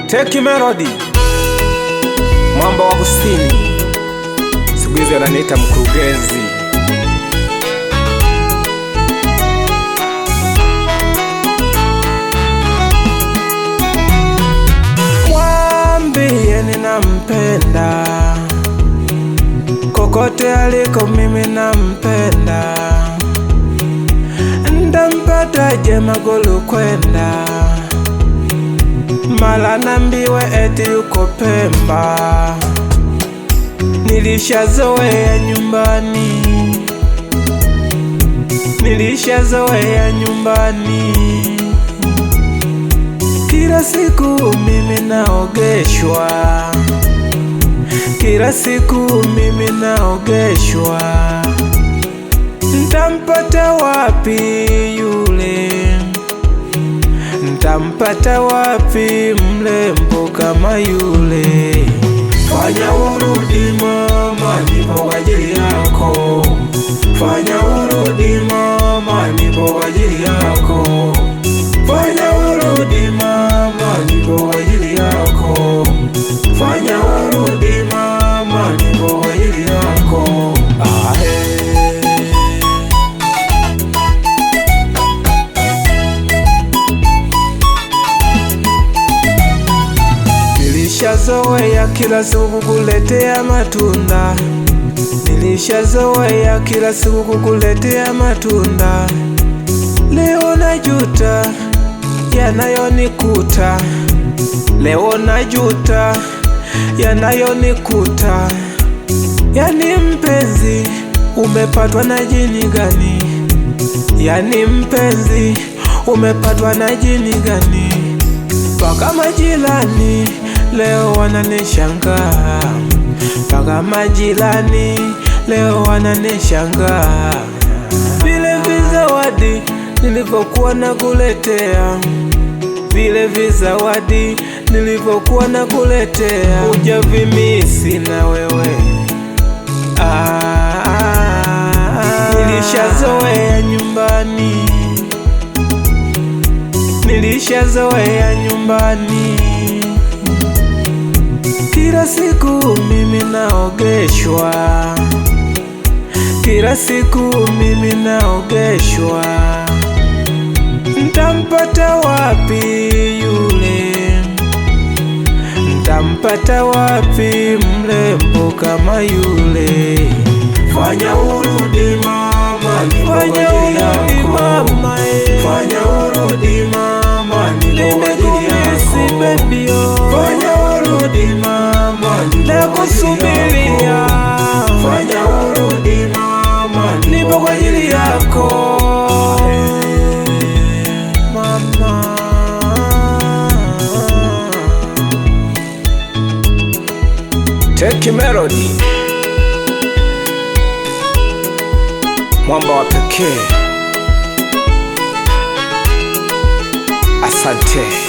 Teki Melody, mwamba wa kusini, siku hizi ananiita mkurugenzi. Mwambie ninampenda, kokote aliko mimi nampenda. Ndampataje Magulu kwenda, mala nambiwe eti yuko Pemba. Nilishazoea nyumbani, nilishazoea nyumbani. Kila siku mimi naogeshwa, kila siku mimi naogeshwa. Ntampata wapi yule, ntampata wapi mrembo kama yule? Fanya urudi mama, nipo kwa ajili yako. Fanya urudi mama, nipo kwa ajili yako. Fanya urudi mama, nipo kwa ajili yako. Fanya urudi mama, nipo kwa ajili yako. Nilishazoea kila siku kukuletea matunda, nilishazoea kila siku kukuletea matunda. Leo najuta yanayonikuta, leo najuta yanayonikuta. Yani mpenzi, umepatwa na jini gani? Yani mpenzi, umepatwa na jini gani? Paka majirani leo wananishangaa, paka majirani leo wananishangaa. Vile vizawadi nilivyokuwa nakuletea, vile vizawadi nilivyokuwa nakuletea, hujavimisi na wewe. Nilishazoea nyumbani, nilishazoea nyumbani. Kila siku mimi naogeshwa, kila siku mimi naogeshwa. Ntampata wapi yule, ntampata wapi mrembo kama yule? Fanya urudi mama, nipo kwa ajili yako. Fanya urudi mama, nipo kwa ajili yako. Fanya urudi mama, nakusubiria. Fanya urudi mama, nipo kwa ajili yako. Mama, Teki Melody, mwamba wa pekee. Asante.